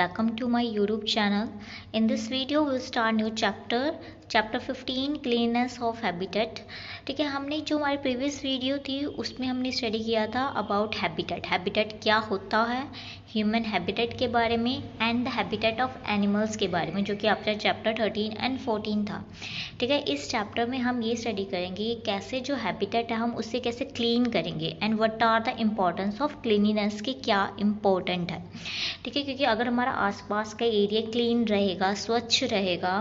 welcome to my YouTube channel. In this video we'll start new chapter 15 cleanliness of habitat. ठीक है, हमने जो हमारी प्रीवियस वीडियो थी उसमें हमने स्टडी किया था अबाउट हैबिटेट क्या होता है, ह्यूमन हैबिटेट के बारे में and the habitat of animals के बारे में, जो कि आपका चैप्टर 13 एंड 14 था। ठीक है, इस चैप्टर में हम ये स्टडी करेंगे कि कैसे जो हैबिटेट है हम उससे कैसे क्लीन करेंगे and what are the importance of cleanliness की क्या इम्पोर्टेंट है। ठीक है, क्योंकि अगर हमारा आसपास का एरिया क्लीन रहेगा, स्वच्छ रहेगा,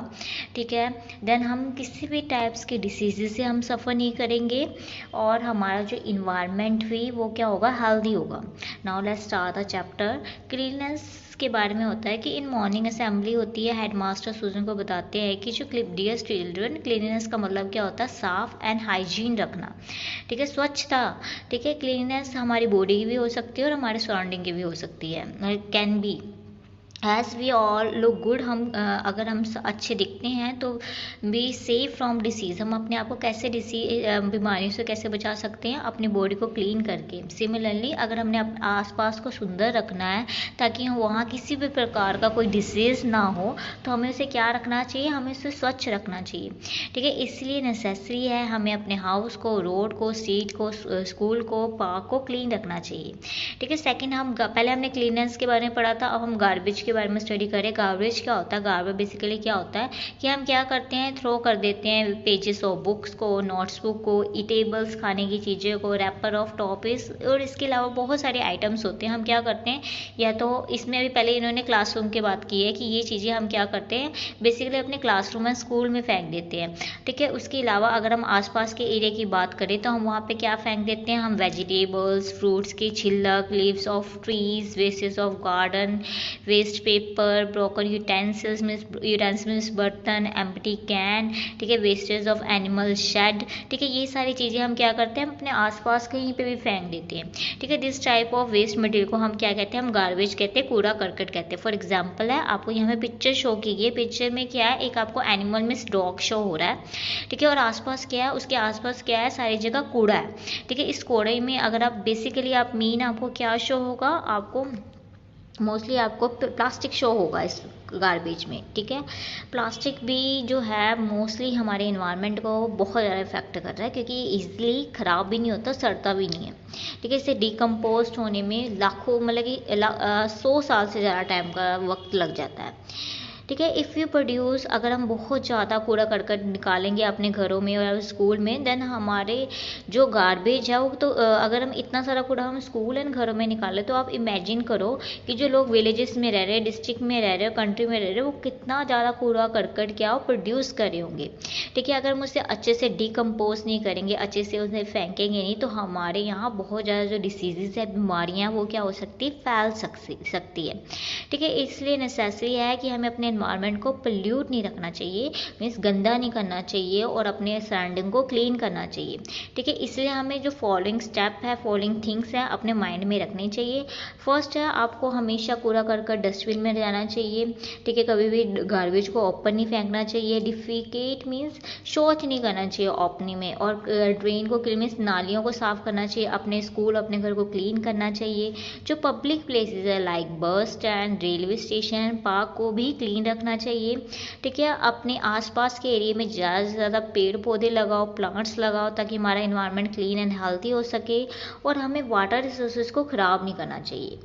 ठीक है, देन हम किसी भी टाइप्स के डिसीज़ से हम सफ़र नहीं करेंगे और हमारा जो इन्वायरमेंट भी वो क्या होगा, हेल्दी होगा। Now let's start the chapter. Cleanliness के बारे में होता है कि इन मॉर्निंग असेंबली होती है, हेडमास्टर सूजन को बताते हैं कि जो डियर चिल्ड्रन, क्लीननेस का मतलब क्या होता है, साफ एंड हाइजीन रखना। ठीक है, स्वच्छता। ठीक है, क्लीननेस हमारी बॉडी की भी हो सकती है और हमारे सराउंडिंग की भी हो सकती है, can be as we all look good. हम अगर हम अच्छे दिखते हैं तो बी सेफ फ्रॉम डिसीज़, हम अपने आप को कैसे बीमारियों से कैसे बचा सकते हैं, अपनी बॉडी को क्लीन करके। सिमिलरली अगर हमने आसपास को सुंदर रखना है ताकि वहाँ किसी भी प्रकार का कोई डिसीज़ ना हो, तो हमें उसे क्या रखना चाहिए, हमें उसे स्वच्छ रखना चाहिए। ठीक है, इसलिए नेसेसरी है हमें अपने हाउस को, रोड को, स्ट्रीट को, स्कूल को, पार्क को क्लीन रखना चाहिए। ठीक है, सेकेंड पहले हमने क्लीननेस के बारे में पढ़ा था, अब हम गार्बेज के बारे में स्टडी करें। गार्बेज क्या होता है? गार्बेज बेसिकली क्या होता है कि हम क्या करते हैं, थ्रो कर देते हैं पेजेस ऑफ बुक्स को, नोट्स बुक को, ईटेबल्स खाने की चीज़ें को, रैपर ऑफ टॉपिस, और इसके अलावा बहुत सारे आइटम्स होते हैं। हम क्या करते हैं, या तो इसमें भी पहले इन्होंने क्लासरूम की बात की है कि ये चीज़ें हम क्या करते हैं, बेसिकली अपने क्लासरूम में, स्कूल में फेंक देते हैं। ठीक है, उसके अलावा अगर हम आसपास के एरिया की बात करें तो हम वहाँ पे क्या फेंक देते हैं, हम वेजिटेबल्स, फ्रूट्स के छिलक, leaves of trees, wastage of garden, waste paper, broken utensils means बर्तन, एम्प्टी कैन, ठीक है, वेस्टेज ऑफ एनिमल शेड। ठीक है, ये सारी चीज़ें हम क्या करते हैं, हम अपने आसपास कहीं पे भी फेंक देते हैं। ठीक है, this type of waste material को हम क्या कहते हैं, हम गार्बेज कहते हैं, कूड़ा करकट कहते हैं। फॉर एग्जाम्पल है, आपको यहाँ पे पिक्चर शो की गई है, पिक्चर में क्या है, एक आपको एनिमल मीन्स डॉग शो हो रहा है। ठीक है, और आसपास क्या है, उसके आसपास क्या है, सारी जगह कूड़ा है। ठीक है, इस कूड़े में अगर आप बेसिकली आपको क्या शो होगा, आपको मोस्टली आपको प्लास्टिक शो होगा इस गार्बेज में। ठीक है, प्लास्टिक भी जो है मोस्टली हमारे इन्वायरमेंट को बहुत ज़्यादा इफेक्ट कर रहा है, क्योंकि इजीली ख़राब भी नहीं होता, सड़ता भी नहीं है। ठीक है, इसे डिकम्पोज होने में लाखों, मतलब कि 100 साल से ज़्यादा टाइम का वक्त लग जाता है। ठीक है, इफ़ यू प्रोड्यूस, अगर हम बहुत ज़्यादा कूड़ा करकट निकालेंगे अपने घरों में और स्कूल में, देन हमारे जो गार्बेज है वो तो अगर हम इतना सारा कूड़ा हम स्कूल एंड घरों में निकालें, तो आप इमेजिन करो कि जो लोग विलेजेस में रह रहे हैं, डिस्ट्रिक्ट में रह रहे हैं, कंट्री में रह रहे हैं, वो कितना ज़्यादा कूड़ा करकट क्या प्रोड्यूस कर रहे होंगे। ठीक है, अगर हम उसे अच्छे से डिकम्पोज नहीं करेंगे, अच्छे से उसे फेंकेंगे नहीं, तो हमारे यहाँ बहुत ज़्यादा जो डिसीज़ है, बीमारियाँ, वो क्या हो सकती, फैल सकती है। ठीक है, इसलिए नेसेसरी है कि हमें अपने एनवायरनमेंट को पोल्यूट नहीं रखना चाहिए, मीन्स गंदा नहीं करना चाहिए, और अपने सराउंडिंग को क्लीन करना चाहिए। ठीक है, इसलिए हमें जो फॉलोइंग स्टेप है, फॉलोइंग थिंग्स है, अपने माइंड में रखनी चाहिए। फर्स्ट है, आपको हमेशा कूड़ा करकट डस्टबिन में जाना चाहिए। ठीक है, कभी भी गार्बेज को ओपन नहीं फेंकना चाहिए। डिफिकेट मीन्स शौच नहीं करना चाहिए ओपन में, और ड्रेन को मीन्स नालियों को साफ करना चाहिए। अपने स्कूल, अपने घर को क्लीन करना चाहिए। जो पब्लिक प्लेसेस है like bus stand, railway station, park को भी क्लीन रखना चाहिए। ठीक है, अपने आसपास के एरिया में ज़्यादा से ज़्यादा पेड़ पौधे लगाओ, प्लांट्स लगाओ, ताकि हमारा इन्वायरमेंट क्लीन एंड हेल्थी हो सके, और हमें वाटर रिसोर्सेज को ख़राब नहीं करना चाहिए।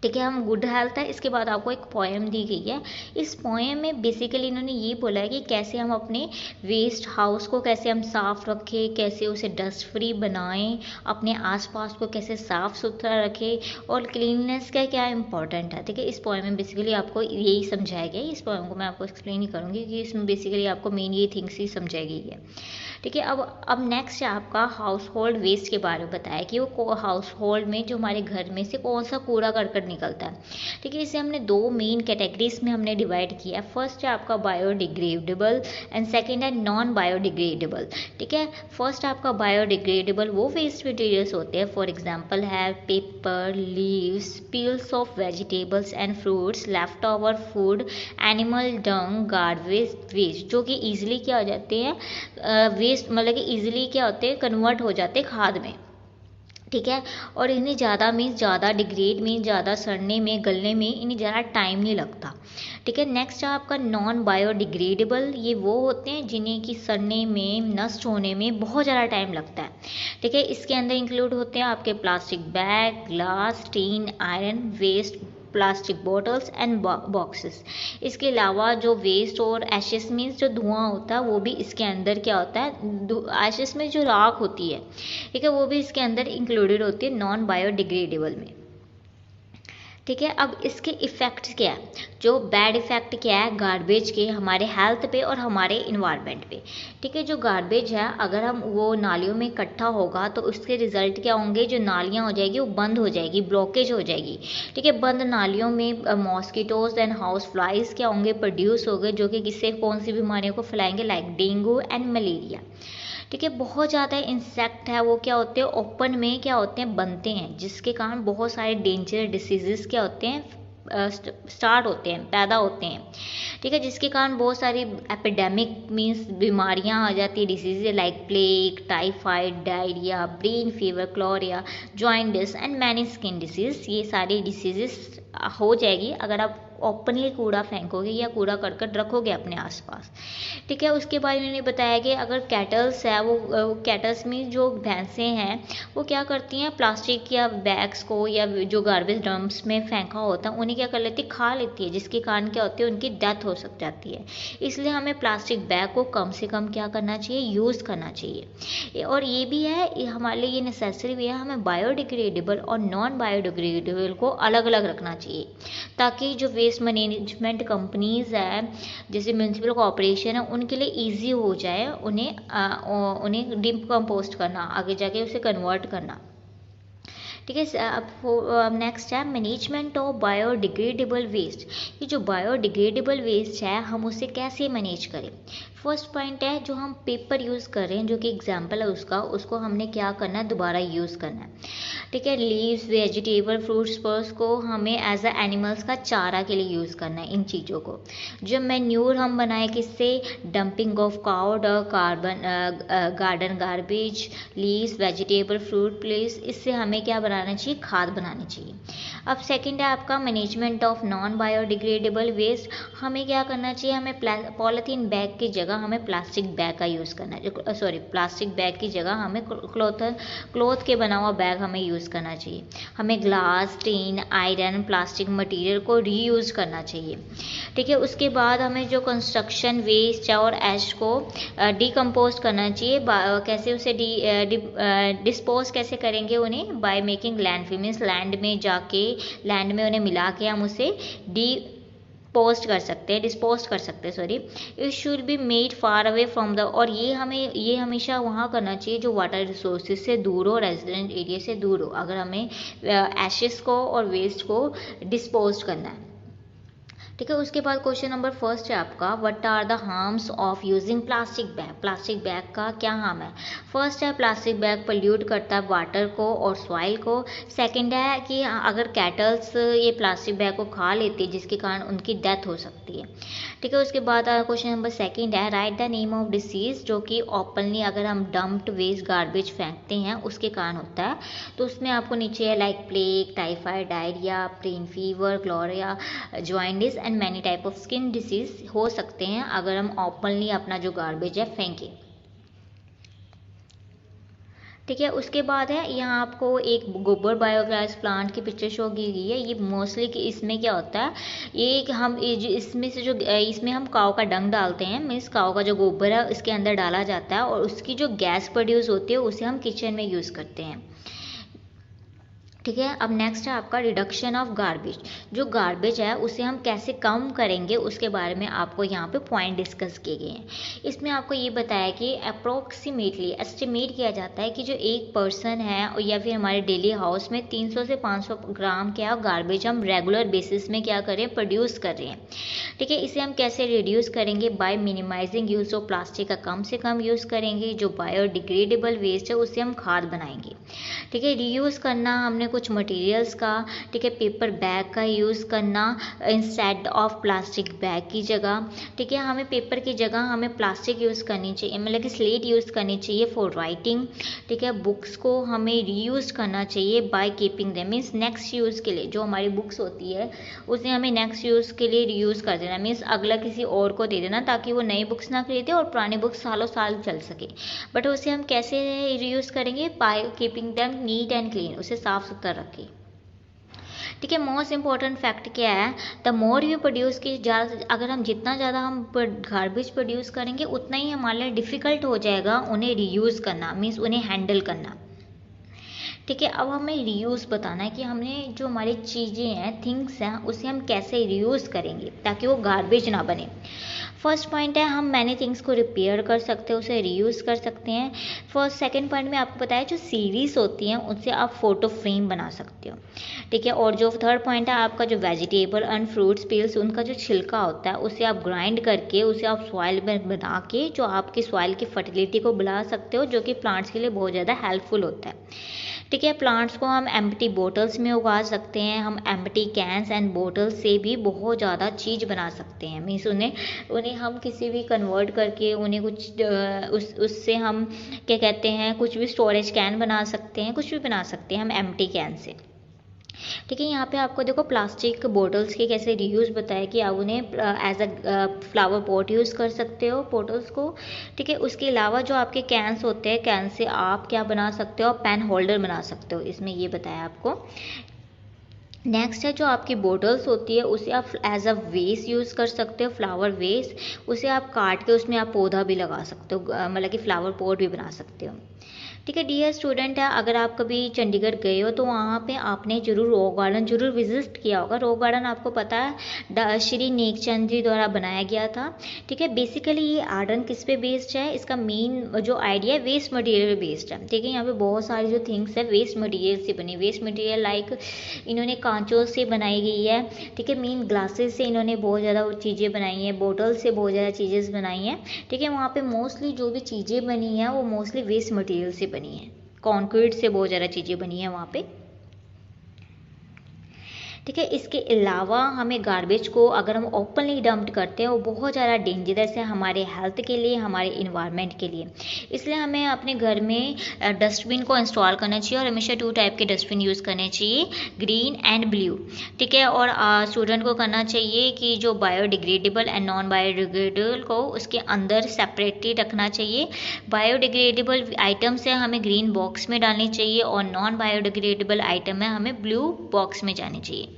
ठीक है, हम गुड हेल्थ है। इसके बाद आपको एक पोएम दी गई है। इस पोएम में बेसिकली इन्होंने ये बोला है कि कैसे हम अपने वेस्ट हाउस को कैसे हम साफ रखें, कैसे उसे डस्ट फ्री बनाएं, अपने आसपास को कैसे साफ सुथरा रखें, और क्लीननेस का क्या इंपॉर्टेंट है। ठीक है, इस पोएम में बेसिकली आपको यही समझाया गया है। इस पोएम को मैं आपको एक्सप्लेन ही करूँगी, क्योंकि इसमें बेसिकली आपको मेन ये थिंग्स ही समझाई गई है। ठीक है, अब नेक्स्ट है आपका हाउस होल्ड वेस्ट के बारे में बताया कि वो हाउस होल्ड में जो हमारे घर में से कौन सा कूड़ा करकट निकलता है। ठीक है, इसे हमने दो मेन कैटेगरीज में हमने डिवाइड किया है। फर्स्ट है आपका बायोडिग्रेडेबल एंड सेकेंड है नॉन बायोडिग्रेडेबल। ठीक है, फर्स्ट आपका बायोडिग्रेडेबल वो वेस्ट मटेरियल्स होते हैं, फॉर एग्जाम्पल है paper, leaves, peels of vegetables and fruits, left over food, animal dung, garbage waste, जो कि ईजिली क्या हो जाते हैं, वेस्ट मतलब कि ईजिली क्या होते हैं, कन्वर्ट हो जाते हैं खाद में। ठीक है। और इन्हें ज़्यादा मीन्स ज़्यादा डिग्रेड मीन्स ज़्यादा सड़ने में गलने में इन्हें ज़्यादा टाइम नहीं लगता। ठीक है। नेक्स्ट है आपका नॉन बायोडिग्रेडेबल। ये वो होते हैं जिन्हें कि सड़ने में नष्ट होने में बहुत ज़्यादा टाइम लगता है। ठीक है। इसके अंदर इंक्लूड होते हैं आपके plastic bag, glass, tin, iron waste, plastic bottles and boxes. इसके अलावा जो वेस्ट और एशेस मीन्स जो धुआं होता है वो भी इसके अंदर क्या होता है, एशेस में जो राख होती है, ठीक है, वो भी इसके अंदर इंक्लूडेड होती है नॉन बायोडिग्रेडेबल में। ठीक है। अब इसके इफ़ेक्ट्स क्या है, जो बैड इफ़ेक्ट क्या है गार्बेज के हमारे हेल्थ पे और हमारे इन्वायरमेंट पे। ठीक है। जो गार्बेज है अगर हम वो नालियों में इकट्ठा होगा तो उसके रिजल्ट क्या होंगे, जो नालियाँ हो जाएगी वो बंद हो जाएगी, ब्लॉकेज हो जाएगी। ठीक है। बंद नालियों में मॉस्किटोज एंड हाउस फ्लाइज क्या होंगे, प्रोड्यूस हो गए, जो कि किससे कौन सी बीमारियों को फैलाएंगे, लाइक डेंगू एंड मलेरिया। ठीक है। बहुत ज़्यादा इंसेक्ट है वो क्या होते हैं, ओपन में क्या होते हैं, बनते हैं, जिसके कारण बहुत सारे डेंजर डिसीजेस क्या होते हैं, स्टार्ट होते हैं, पैदा होते हैं। ठीक है। जिसके कारण बहुत सारी एपिडेमिक मीन्स बीमारियां आ जाती है, diseases like plague, typhoid, diarrhoea, brain fever, cholera, jaundice and many skin disease. ये सारी डिसीजेस हो जाएगी अगर आप ओपनली कूड़ा फेंकोगे या कूड़ा करकट रखोगे अपने आसपास। ठीक है। उसके बाद इन्होंने बताया कि अगर कैटल्स है वो कैटल्स में जो भैंसें हैं वो क्या करती हैं, प्लास्टिक या बैग्स को या जो गार्बेज डंप्स में फेंका होता है उन्हें क्या कर लेती है, खा लेती है, जिसके कारण क्या होती है, उनकी डेथ हो सक जाती है। इसलिए हमें प्लास्टिक बैग को कम से कम क्या करना चाहिए, यूज़ करना चाहिए। और ये भी है, ये हमारे लिए ये नेसेसरी भी है, हमें बायोडिग्रेडेबल और नॉन बायोडिग्रेडेबल को अलग अलग रखना चाहिए, ताकि जो वेस्ट मैनेजमेंट कंपनीज है जैसे म्यूनसिपल कॉर्पोरेशन है उनके लिए इजी हो जाए उन्हें डिकम्पोस्ट करना, आगे जाके उसे कन्वर्ट करना। ठीक है। अब नेक्स्ट है मैनेजमेंट ऑफ बायोडिग्रेडेबल वेस्ट। ये जो बायोडिग्रेडेबल वेस्ट है हम उसे कैसे मैनेज करें। फर्स्ट पॉइंट है, जो हम पेपर यूज़ कर रहे हैं, जो कि एग्जाम्पल है उसको हमने क्या करना है, दोबारा यूज़ करना है। ठीक है। लीव्स, वेजिटेबल, फ्रूट्स पर्स को हमें एज अ एनिमल्स का चारा के लिए यूज़ करना है इन चीज़ों को। जो मैन्योर हम बनाए किससे, dumping of cow dung, carbon garden garbage, leaves, vegetable, fruit place, इससे हमें क्या बनाना चाहिए, खाद बनानी चाहिए। अब सेकंड है आपका management of non biodegradable waste. हमें क्या करना चाहिए, हमें पॉलीथीन बैग की जगह हमें प्लास्टिक बैग का यूज़ करना है, प्लास्टिक बैग की जगह हमें क्लॉथ के बना हुआ बैग हमें यूज़ करना चाहिए। हमें glass, tin, iron, plastic material को रीयूज़ करना चाहिए। ठीक है। उसके बाद हमें जो कंस्ट्रक्शन वेस्ट और ऐश को डिकम्पोज करना चाहिए। कैसे उसे डिस्पोज कैसे करेंगे उन्हें, by making landfill, means land में जाके लैंड में उन्हें मिला के हम उसे डिस्पोज कर सकते हैं sorry. It should be made far away from the, और ये हमेशा वहाँ करना चाहिए जो वाटर रिसोर्सेज से दूर हो, रेजिडेंट एरिया से दूर हो, अगर हमें एशेस को और वेस्ट को डिस्पोज करना है। ठीक है। उसके बाद क्वेश्चन नंबर फर्स्ट है आपका, what are the harms of using plastic bag. Plastic bag का क्या हार्म है। फर्स्ट है, प्लास्टिक बैग पोल्यूट करता है वाटर को और सॉइल को। सेकंड है कि अगर कैटल्स ये प्लास्टिक बैग को खा लेती है जिसके कारण उनकी डेथ हो सकती है। ठीक है। उसके बाद क्वेश्चन नंबर सेकंड है, right the name of disease, जो कि ओपनली अगर हम डम्प्ड वेस्ट गार्बेज फेंकते हैं उसके कारण होता है। तो उसमें आपको नीचे है like plague, typhoid, diarrhoea, brain fever, cholera, jaundice and many type of skin disease हो सकते हैं अगर हम ओपनली अपना जो गार्बेज है फेंकें। ठीक है। उसके बाद है यहाँ आपको एक गोबर बायोगैस प्लांट की पिक्चर शो की गई है। ये मोस्टली कि इसमें क्या होता है, इसमें हम काऊ का डंग डालते हैं, मीन्स काऊ का जो गोबर है इसके अंदर डाला जाता है और उसकी जो गैस प्रोड्यूस होती है उसे हम किचन में यूज़ करते हैं। ठीक है। अब नेक्स्ट है आपका रिडक्शन ऑफ गार्बेज। जो गार्बेज है उसे हम कैसे कम करेंगे उसके बारे में आपको यहाँ पे पॉइंट डिस्कस किए गए हैं। इसमें आपको ये बताया कि अप्रोक्सीमेटली एस्टिमेट किया जाता है कि जो एक पर्सन है या फिर हमारे डेली हाउस में 300 से 500 ग्राम क्या गार्बेज हम रेगुलर बेसिस में क्या करें, प्रोड्यूस कर रहे हैं। ठीक है। इसे हम कैसे रिड्यूस करेंगे, by minimising use of plastic का कम से कम यूज़ करेंगे। जो बायोडिग्रेडेबल वेस्ट है उससे हम खाद बनाएंगे। ठीक है। रीयूज़ करना हमने कुछ मटेरियल्स का, ठीक है, पेपर बैग का यूज़ करना इंस्टेड ऑफ प्लास्टिक बैग की जगह, ठीक है, हमें पेपर की जगह हमें प्लास्टिक यूज़ करनी चाहिए, मतलब कि स्लेट यूज़ करनी चाहिए फॉर राइटिंग, ठीक है। बुक्स को हमें रीयूज़ करना चाहिए by keeping them, means next use के लिए जो हमारी बुक्स होती है उसे हमें नेक्स्ट यूज़ के लिए रीयूज़ कर देना, मीन्स अगला किसी और को दे देना ताकि वो नई बुक्स ना खरीदे और पुरानी बुक्स सालों साल चल सके। बट उसे हम कैसे रीयूज़ करेंगे? By keeping them neat and clean, उसे साफ सुथरा रखें, ठीक है। मोस्ट इंपॉर्टेंट फैक्ट क्या है? द मोर यू प्रोड्यूस की ज़्यादा, अगर हम जितना ज़्यादा हम गार्बेज प्रोड्यूस करेंगे उतना ही हमारे लिए डिफ़िकल्ट हो जाएगा उन्हें रीयूज़ करना, मीन्स उन्हें हैंडल करना, ठीक है। अब हमें रीयूज़ बताना है कि हमने जो हमारी चीज़ें हैं, थिंग्स हैं, उसे हम कैसे रीयूज़ करेंगे ताकि वो गार्बेज ना बने। फर्स्ट पॉइंट है हम मैनी थिंग्स को रिपेयर कर सकते हैं, उसे रीयूज़ कर सकते हैं। फर्स्ट सेकंड पॉइंट में आपको बताया जो सीरीज़ होती हैं उनसे आप फोटो फ्रेम बना सकते हो, ठीक है। और जो थर्ड पॉइंट है आपका जो वेजिटेबल एंड फ्रूट्स पील्स उनका जो छिलका होता है उसे आप ग्राइंड करके उसे आप सॉइल में बना के जो आपकी सॉइल की फर्टिलिटी को बढ़ा सकते हो, जो कि प्लांट्स के लिए बहुत ज़्यादा हेल्पफुल होता है, ठीक है। प्लांट्स को हम एम्प्टी बोटल्स में उगा सकते हैं, हम एम्प्टी कैंस एंड बोटल्स से भी बहुत ज़्यादा चीज़ बना सकते हैं, मीन्स उन्हें हम किसी भी कन्वर्ट करके उन्हें कुछ उससे हम क्या कहते हैं कुछ भी स्टोरेज कैन बना सकते हैं, कुछ भी बना सकते हैं हम एम्प्टी कैन से, ठीक है। यहाँ पे आपको देखो प्लास्टिक बोटल्स के कैसे रीयूज़ बताया कि आप उन्हें as a flower pot use कर सकते हो बोटल्स को, ठीक है। उसके अलावा जो आपके कैंस होते हैं, कैन से आप क्या बना सकते हो? पेन होल्डर बना सकते हो, इसमें ये बताया आपको। नेक्स्ट है जो आपकी बोटल्स होती है उसे आप एज अ वेस्ट यूज़ कर सकते हो, फ्लावर वेस्ट, उसे आप काट के उसमें आप पौधा भी लगा सकते हो, मतलब कि फ्लावर पॉट भी बना सकते हो, ठीक है। डियर स्टूडेंट है, अगर आप कभी चंडीगढ़ गए हो तो वहाँ पे आपने जरूर रॉक गार्डन जरूर विजिट किया होगा। रॉक गार्डन आपको पता है श्री नेकचंद जी द्वारा बनाया गया था, ठीक है। बेसिकली ये गार्डन किस पे बेस्ड है? इसका मेन जो आइडिया है वेस्ट मटेरियल बेस्ड है, ठीक है। यहाँ पे बहुत सारी जो थिंग्स है वेस्ट मटेरियल से बनी, वेस्ट मटेरियल लाइक इन्होंने कांचों से बनाई गई है, ठीक है। मेन ग्लासेस से इन्होंने बहुत ज़्यादा चीज़ें बनाई हैं, बोटल से बहुत ज़्यादा चीज़ें बनाई हैं, ठीक है। वहाँ पे मोस्टली जो भी चीज़ें बनी हैं वो मोस्टली वेस्ट मटेरियल से बनी है, कंक्रीट से बहुत ज़्यादा चीज़ें बनी है वहाँ पे, ठीक है। इसके अलावा हमें गार्बेज को अगर हम ओपनली डंप करते हैं वो बहुत ज़्यादा डेंजरस है हमारे हेल्थ के लिए, हमारे इन्वायरमेंट के लिए, इसलिए हमें अपने घर में डस्टबिन को इंस्टॉल करना चाहिए और हमेशा 2 टाइप के डस्टबिन यूज़ करने चाहिए, ग्रीन एंड ब्लू, ठीक है। और स्टूडेंट को करना चाहिए कि जो बायोडिग्रेडेबल एंड नॉन बायोडिग्रेडेबल को उसके अंदर सेपरेटली रखना चाहिए। बायोडिग्रेडेबल आइटम्स है हमें ग्रीन बॉक्स में डालनी चाहिए और नॉन बायोडिग्रेडेबल आइटम है हमें ब्लू बॉक्स में जानी चाहिए।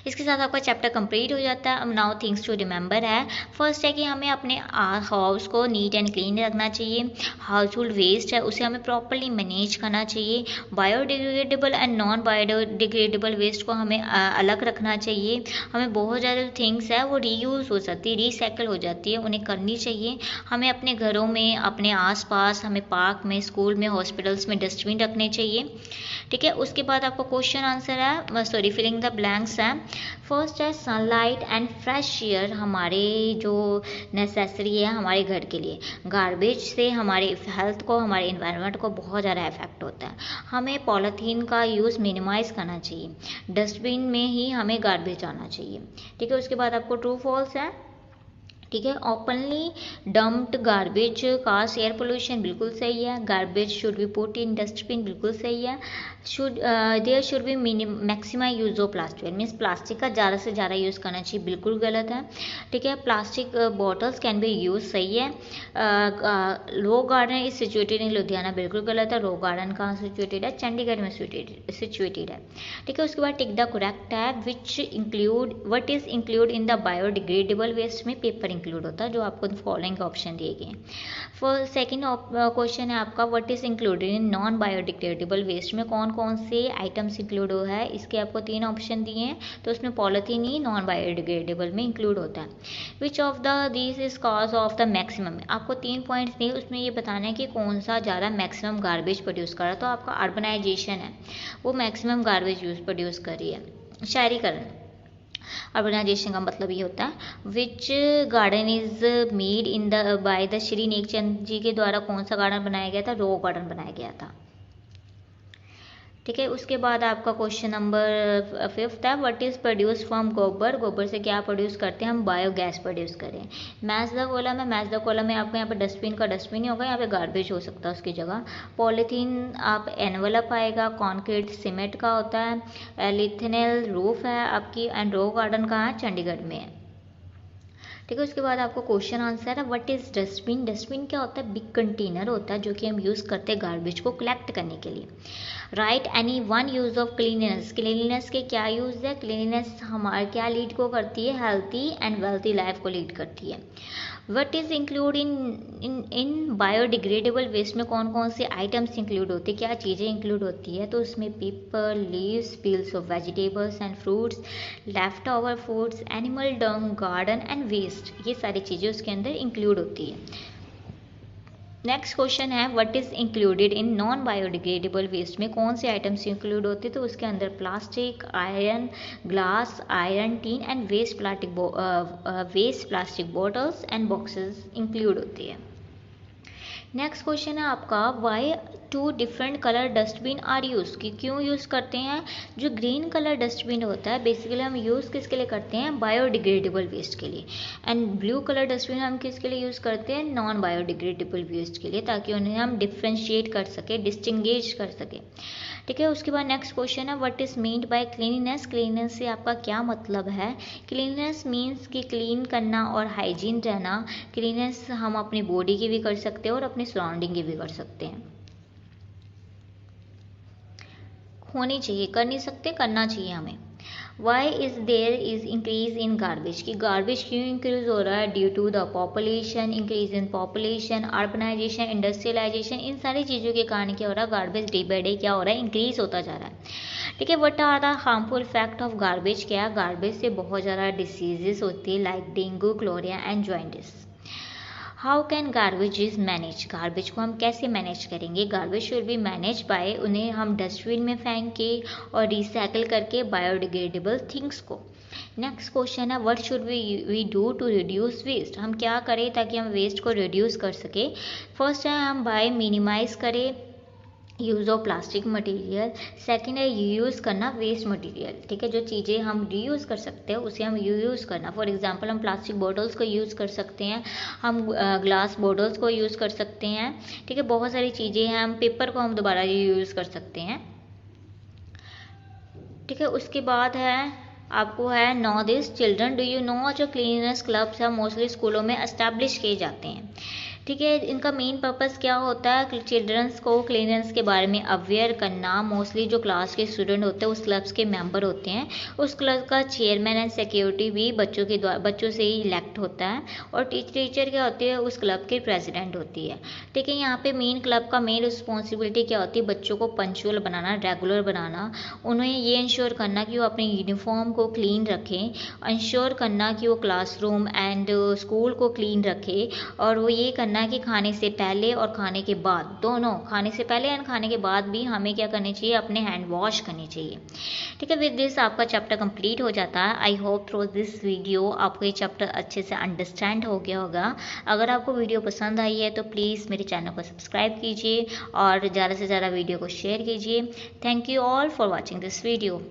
इसके साथ आपका चैप्टर कंप्लीट हो जाता है। अब नाउ थिंग्स टू रिमेंबर है, फर्स्ट है कि हमें अपने हाउस को नीट एंड क्लीन रखना चाहिए, हाउस होल्ड वेस्ट है उसे हमें प्रॉपरली मैनेज करना चाहिए, biodegradable and non biodegradable waste को हमें अलग रखना चाहिए, हमें बहुत ज़्यादा थिंग्स है वो रीयूज़ हो सकती है, रिसाइकिल हो जाती है, उन्हें करनी चाहिए। हमें अपने घरों में, अपने आसपास, हमें पार्क में, स्कूल में, हॉस्पिटल्स में डस्टबिन रखने चाहिए, ठीक है। उसके बाद आपका क्वेश्चन आंसर है, सॉरी फिलिंग द ब्लैंक्स है। फर्स्ट है सनलाइट एंड फ्रेश एयर हमारे जो नेसेसरी है हमारे घर के लिए, गार्बेज से हमारे हेल्थ को, हमारे इन्वायरमेंट को बहुत ज़्यादा इफेक्ट होता है, हमें पॉलीथीन का यूज़ मिनिमाइज़ करना चाहिए, डस्टबिन में ही हमें गार्बेज आना चाहिए, ठीक है। उसके बाद आपको ट्रू फॉल्स है, ठीक है। Openly dumped garbage cause air pollution, बिल्कुल सही है। Garbage should be put in dustbin, बिल्कुल सही है। There should be maximum use of plastic, means plastic का ज़्यादा से ज़्यादा यूज़ करना चाहिए, बिल्कुल गलत है, ठीक है। Plastic bottles can be use, सही है। Rock garden is situated in Ludhiana, बिल्कुल गलत है। रॉक गार्डन कहाँ सिचुएटेड है? चंडीगढ़ में सिचुएटेड है, ठीक है। उसके बाद टिक द करेक्ट है, which include what is include in the biodegradable waste में पेपर इंक्लूड होता है, जो आपको फॉलोइंग ऑप्शन दिए गए हैं। फॉर सेकंड क्वेश्चन है आपका, what is included in non biodegradable waste में कौन कौन से आइटम्स इंक्लूड हो है? इसके आपको 3 ऑप्शन दिए हैं, तो उसमें पॉलीथीन ही नॉन बायोडिग्रेडेबल में इंक्लूड होता है। Which of the this is cause of the maximum, आपको 3 पॉइंट्स दिए, उसमें ये बताना है कि कौन सा ज़्यादा मैक्सिमम गार्बेज प्रोड्यूस कर रहा है, तो आपका अर्बनाइजेशन है वो मैक्सिमम गार्बेज यूज प्रोड्यूस कर रही है। शहरीकरण, अर्बनाइजेशन का मतलब ये होता है। Which garden is made in the by the Shri Nekchand ji के द्वारा कौन सा गार्डन बनाया गया था? रॉक गार्डन बनाया गया था, ठीक है। उसके बाद आपका क्वेश्चन नंबर 5 है, व्हाट इज़ प्रोड्यूस फ्रॉम गोबर। गोबर से क्या प्रोड्यूस करते हैं हम, बायोगैस प्रोड्यूस करें। मैच द कॉलम है, मैच द कॉलम में आपको यहाँ पे डस्टबिन का डस्टबिन ही होगा, यहाँ पे गार्बेज हो सकता है उसकी जगह। पॉलीथीन आप एनवलप आएगा। कॉन्क्रीट सीमेंट का होता है। लिथेनल रूफ है आपकी। एंड रॉक गार्डन कहाँ है, चंडीगढ़ में है। ठीक है। उसके बाद आपको क्वेश्चन आंसर है, व्हाट इज डस्टबिन। डस्टबिन क्या होता है, बिग कंटेनर होता है जो कि हम यूज़ करते हैं गार्बेज को कलेक्ट करने के लिए। Right any one use of cleanliness. Cleanliness के क्या यूज़ है, क्लीननेस हमारे क्या लीड को करती है, हेल्थी एंड वेल्थी लाइफ को लीड करती है। What is include in biodegradable waste में कौन कौन से आइटम्स इंक्लूड होती है, क्या चीज़ें इंक्लूड होती है, तो उसमें paper, leaves, peels of vegetables and fruits, left over foods, animal dung, garden and waste, ये सारी चीज़ें उसके अंदर इंक्लूड होती है। नेक्स्ट क्वेश्चन है, what is included in non biodegradable waste में कौन से आइटम्स इंक्लूड होते हैं, तो उसके अंदर plastic, iron, glass, iron, tin and waste plastic bottles and boxes include होती है। नेक्स्ट क्वेश्चन है आपका, why 2 different colour dustbin are use, कि क्यों यूज़ करते हैं। जो ग्रीन कलर डस्टबिन होता है बेसिकली हम यूज़ किसके लिए करते हैं, बायोडिग्रेडेबल वेस्ट के लिए। एंड ब्लू कलर डस्टबिन हम किसके लिए यूज़ करते हैं, नॉन बायोडिग्रेडेबल वेस्ट के लिए, ताकि उन्हें हम डिफ्रेंशिएट कर सके, डिस्टिंग्विश कर सके। ठीक है। उसके बाद नेक्स्ट क्वेश्चन है, what is meant by cleanliness. Cleanliness से आपका क्या मतलब है। क्लीननेस मीन्स कि क्लीन करना और हाइजीन रहना। क्लीननेस हम अपनी बॉडी की भी कर सकते हैं और अपनी सराउंडिंग की भी कर सकते हैं। होनी चाहिए, कर नहीं सकते, करना चाहिए हमें। Why is there is increase in garbage, की गार्बेज क्यों इंक्रीज हो रहा है, due to the population, increase in population, urbanisation, industrialisation, इन सारी चीज़ों के कारण क्या हो रहा है, गार्बेज डे बाई डे क्या हो रहा है, इंक्रीज होता जा रहा है। ठीक है। What are the harmful effect of garbage, क्या गार्बेज से बहुत ज़्यादा डिसीजेस होती है, like dengue, cholera and jaundice. How can garbage is manage, garbage को हम कैसे मैनेज करेंगे। Garbage should be manage by, उन्हें हम डस्टबिन में फेंक के और रिसाइकिल करके बायोडिग्रेडेबल थिंग्स को। नेक्स्ट क्वेश्चन है, what should we do to reduce waste, हम क्या करें ताकि हम वेस्ट को रिड्यूस कर सके। फर्स्ट है हम बाय मिनिमाइज करें use of plastic material. Second है यूज़ करना वेस्ट मटेरियल। ठीक है। जो चीज़ें हम रीयूज़ कर सकते हैं उसे हम यूज़ करना। फॉर एग्जांपल हम प्लास्टिक बॉटल्स को यूज़ कर सकते हैं, हम ग्लास बॉटल्स को यूज़ कर सकते हैं। ठीक है। बहुत सारी चीज़ें हैं, हम पेपर को हम दोबारा यूज़ कर सकते हैं। ठीक है। उसके बाद है आपको है, know this children, do you know, जो क्लीननेस क्लब्स है मोस्टली स्कूलों में एस्टैब्लिश किए जाते हैं। ठीक है। इनका मेन पर्पस क्या होता है, चिल्ड्रंस को क्लीननेस के बारे में अवेयर करना। मोस्टली जो क्लास के स्टूडेंट होते हैं उस क्लब्स के मेंबर होते हैं। उस क्लब का चेयरमैन एंड सिक्योरिटी भी बच्चों से ही इलेक्ट होता है। और टीचर क्या होती है, उस क्लब के प्रेसिडेंट होती है। ठीक है। यहाँ पे मेन क्लब का मेन रिस्पॉन्सिबिलिटी क्या होती है, बच्चों को पंचुअल बनाना, रेगुलर बनाना, उन्हें ये इंश्योर करना कि वो अपने यूनिफॉर्म को क्लीन रखें, इंश्योर करना कि वो क्लासरूम एंड स्कूल को क्लीन रखें, और वो ये करना कि खाने से पहले और खाने के बाद दोनों, खाने से पहले एंड खाने के बाद भी हमें क्या करनी चाहिए, अपने हैंड वॉश करनी चाहिए। ठीक है। विद दिस आपका चैप्टर कंप्लीट हो जाता है। I hope through this video आपको ये चैप्टर अच्छे से अंडरस्टैंड हो गया होगा। अगर आपको वीडियो पसंद आई है तो प्लीज़ मेरे चैनल को सब्सक्राइब कीजिए और ज़्यादा से ज़्यादा वीडियो को शेयर कीजिए। Thank you all for watching this video.